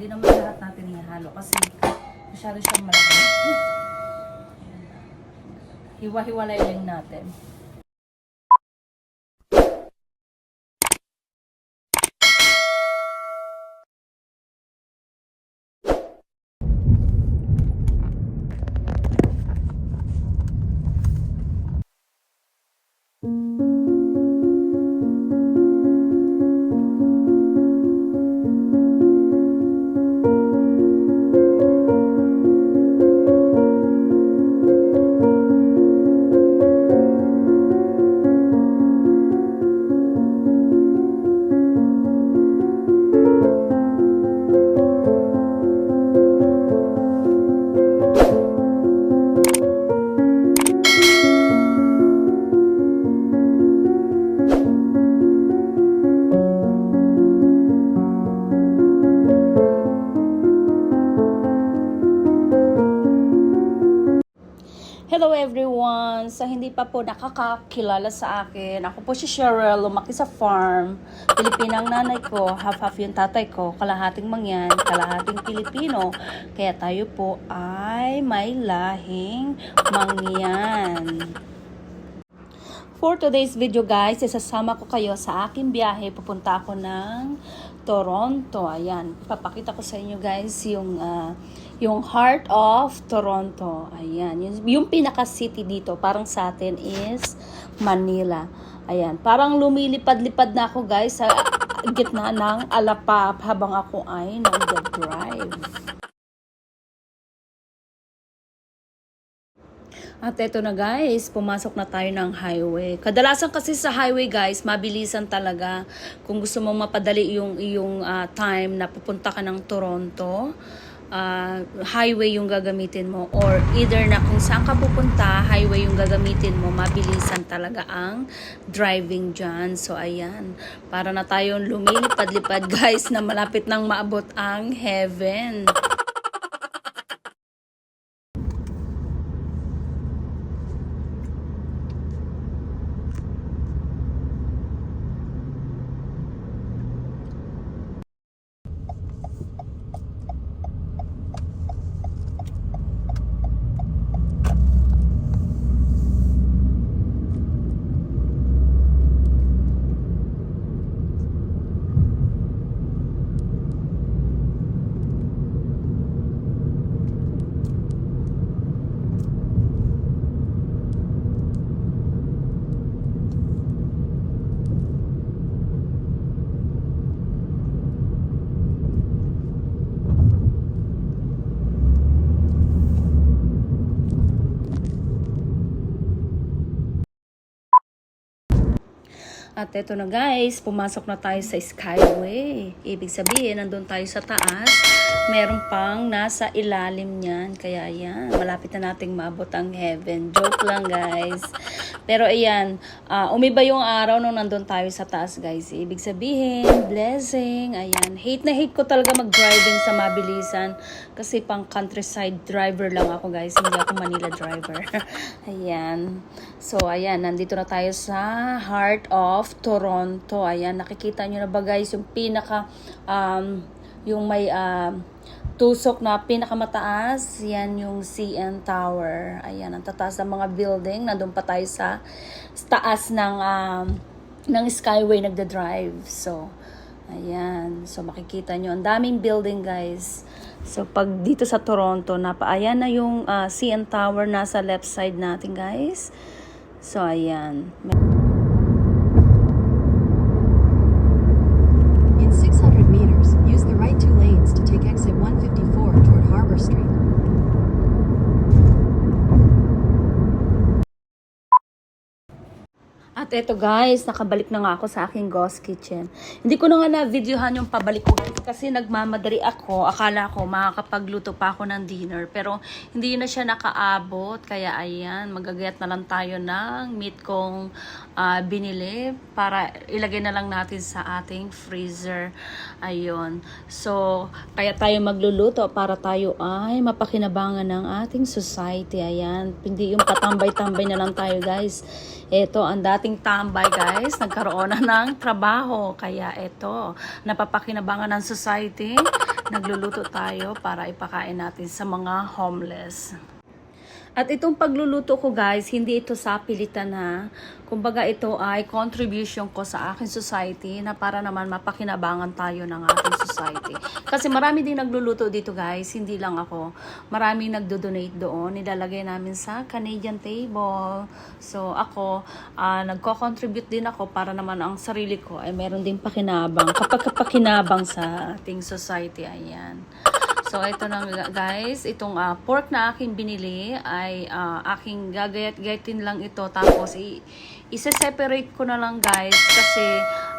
Hindi naman lahat natin ihalo kasi masyado siyang malaki. Hiwa-hiwalay lang natin. Hello everyone! Sa hindi pa po nakakakilala sa akin, ako po si Cheryl, lumaki sa farm. Pilipinang nanay ko, half-half yung tatay ko, kalahating Mangyan, kalahating Pilipino. Kaya tayo po ay may lahing Mangyan. For today's video guys, isasama ko kayo sa aking biyahe. Pupunta ako ng Toronto. Ayan, ipapakita ko sa inyo guys yung heart of Toronto. Ayan, yung pinaka-city dito, parang sa atin is Manila. Ayan, parang lumilipad-lipad na ako guys sa gitna ng Alapap habang ako ay nag-drive. At eto na guys, pumasok na tayo ng highway. Kadalasan kasi sa highway guys, mabilisan talaga. Kung gusto mong mapadali yung time na pupunta ka ng Toronto, highway yung gagamitin mo. Or either na kung saan ka pupunta, highway yung gagamitin mo, mabilisan talaga ang driving dyan. So ayan, para na tayong lumilipad-lipad guys na malapit nang maabot ang heaven. At eto na guys, pumasok na tayo sa Skyway. Ibig sabihin, nandun tayo sa taas. Meron pang nasa ilalim niyan. Kaya ayan, malapit na nating maabot ang heaven. Joke lang guys. Pero ayan, umiba yung araw nung nandun tayo sa taas guys. Ibig sabihin, blessing. Ayan, hate na hate ko talaga mag-driving sa mabilisan. Kasi pang countryside driver lang ako guys. Hindi ako Manila driver. Ayan. So ayan, nandito na tayo sa heart of Toronto. Ayan, nakikita nyo na ba guys yung pinaka yung may tusok na pinakamataas, yan yung CN Tower. Ayan, ang tataas ng mga building. Nandun pa tayo sa taas ng Skyway nagda-drive. So ayan, so makikita nyo ang daming building guys. So pag dito sa Toronto, ayan na yung CN Tower nasa left side natin guys. So ayan. In 600 meters, use the right two lanes to take exit 154 toward Harbor Street. At eto guys, nakabalik na nga ako sa aking Ghost Kitchen. Hindi ko na nga na-videohan yung pabalik ko kasi nagmamadali ako. Akala ko makakapagluto pa ako ng dinner. Pero hindi na siya nakaabot. Kaya ayan, magagayat na lang tayo ng meat kong binili para ilagay na lang natin sa ating freezer. Ayun. So, kaya tayo magluluto para tayo ay mapakinabangan ng ating society. Ayan. Hindi yung patambay-tambay na lang tayo guys. Ito, ang dating tambay guys, nagkaroon na ng trabaho. Kaya ito, napapakinabangan ng society. nagluluto tayo para ipakain natin sa mga homeless. At itong pagluluto ko guys, hindi ito sa pilitan ha. Kumbaga ito ay contribution ko sa aking society na para naman mapakinabangan tayo ng ating society. Kasi marami din nagluluto dito guys, hindi lang ako. Maraming nagdo-donate doon, nilalagay namin sa Canadian table. So ako, nagko-contribute din ako para naman ang sarili ko ay meron din pakinabang. Kapag pakinabang sa ating society, ayan. So, ito na guys, itong pork na aking binili ay aking gagayat-gayatin lang ito. Tapos, isa-separate ko na lang guys kasi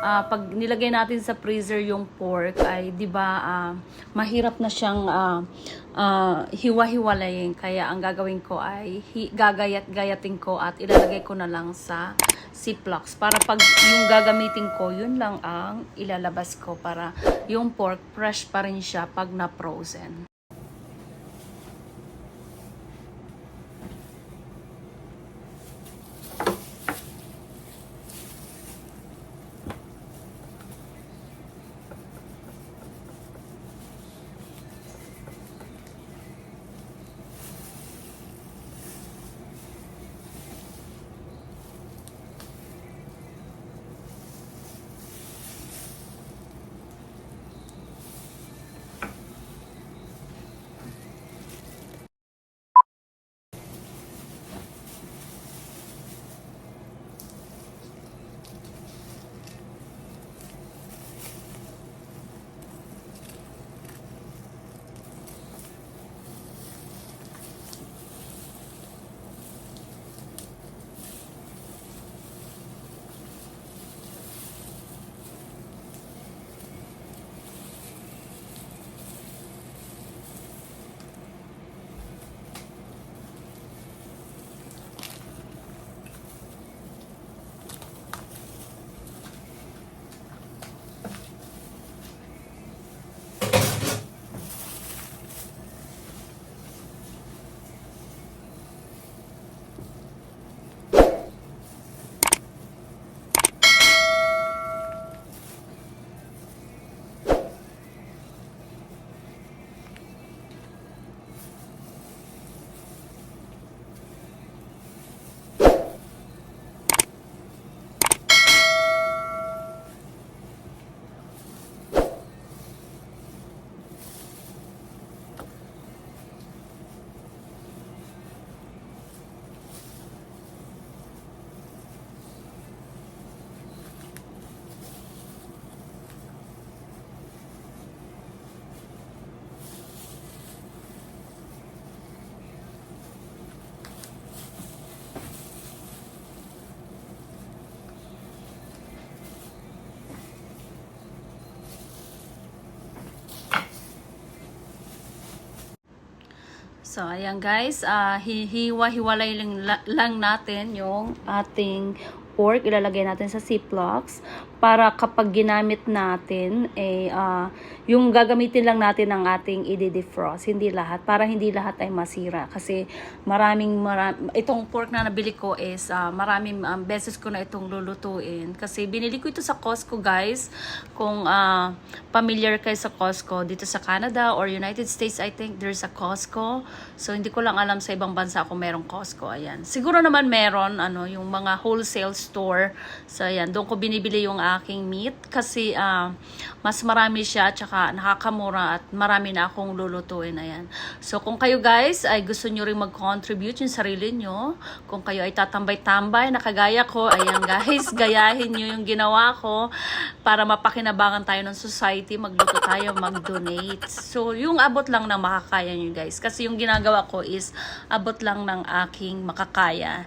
pag nilagay natin sa freezer yung pork ay, di ba, mahirap na siyang hiwa-hiwalayin. Kaya, ang gagawin ko ay gagayat-gayatin ko at ilalagay ko na lang sa Ziplocs para pag yung gagamitin ko, yun lang ang ilalabas ko para yung pork fresh pa rin siya pag na-frozen. So, ayan guys, hiwa-hiwalay lang natin yung ating pork. Ilalagay natin sa Ziplocs para kapag ginamit natin, yung gagamitin lang natin ng ating i-defrost. Hindi lahat, para hindi lahat ay masira. Kasi itong pork na nabili ko is maraming beses ko na itong lulutuin. Kasi binili ko ito sa Costco guys. Kung familiar kayo sa Costco, dito sa Canada or United States, I think there's a Costco. So, hindi ko lang alam sa ibang bansa kung merong Costco. Ayan. Siguro naman meron, yung mga wholesale store. So, ayan. Doon ko binibili yung aking meat. Kasi, mas marami siya at saka nakakamura at marami na akong lulutuin. Ayan. So, kung kayo guys ay gusto nyo rin mag-contribute yung sarili nyo, kung kayo ay tatambay-tambay, nakagaya ko, ayan guys, gayahin nyo yung ginawa ko para mapakinabangan tayo ng society, magluto tayo, mag-donate. So, yung abot lang na makakaya nyo guys. Kasi yung ginagawa ko is abot lang ng aking makakaya.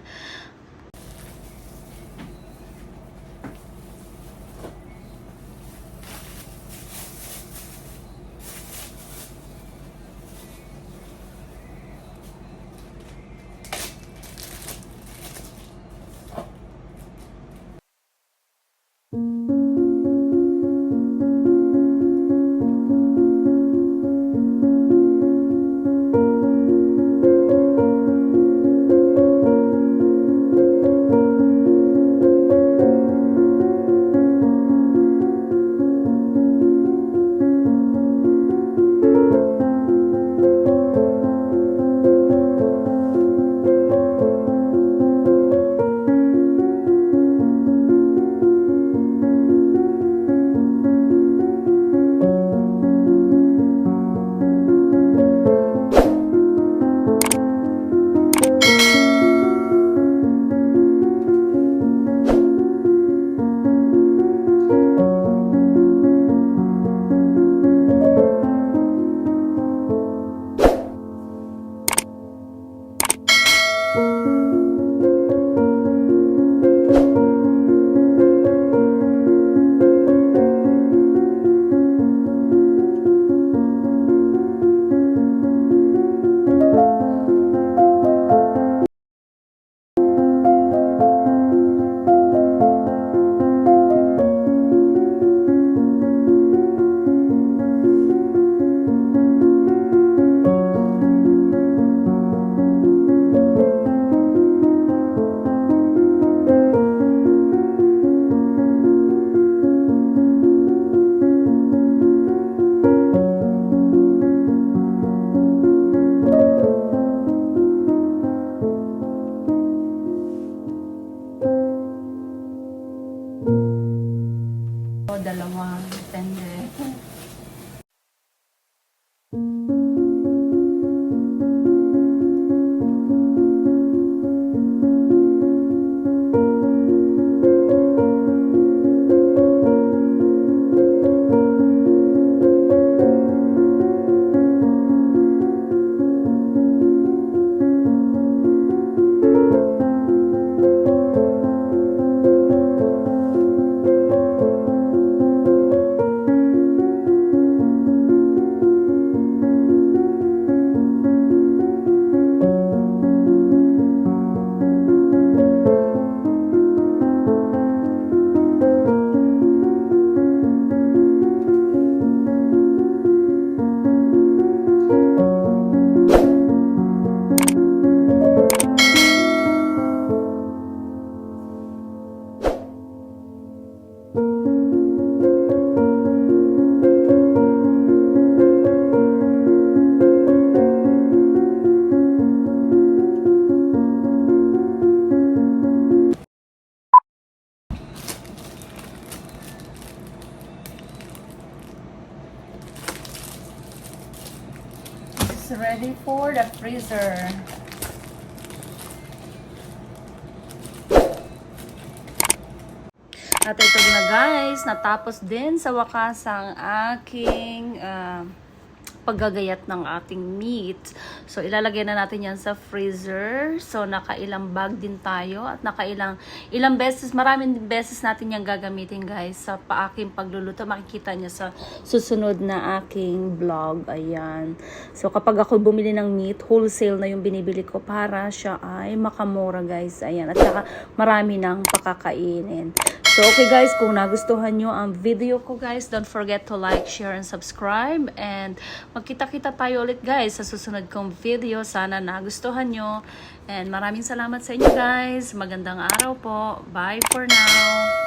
is ready for the freezer. At ito na guys, natapos din sa wakas ang aking paggagayat ng ating meat. So, ilalagay na natin yan sa freezer. So, nakailang bag din tayo at ilang beses, maraming beses natin yan gagamitin guys sa aking pagluluto. Makikita nyo sa susunod na aking vlog. Ayan. So, kapag ako bumili ng meat, wholesale na yung binibili ko para siya ay makamura guys. Ayan. At saka marami nang pakakainin. So, okay guys, kung nagustuhan nyo ang video ko guys, don't forget to like, share, and subscribe. And magkita-kita tayo ulit guys sa susunod kong video. Sana nagustuhan nyo. And maraming salamat sa inyo guys. Magandang araw po. Bye for now.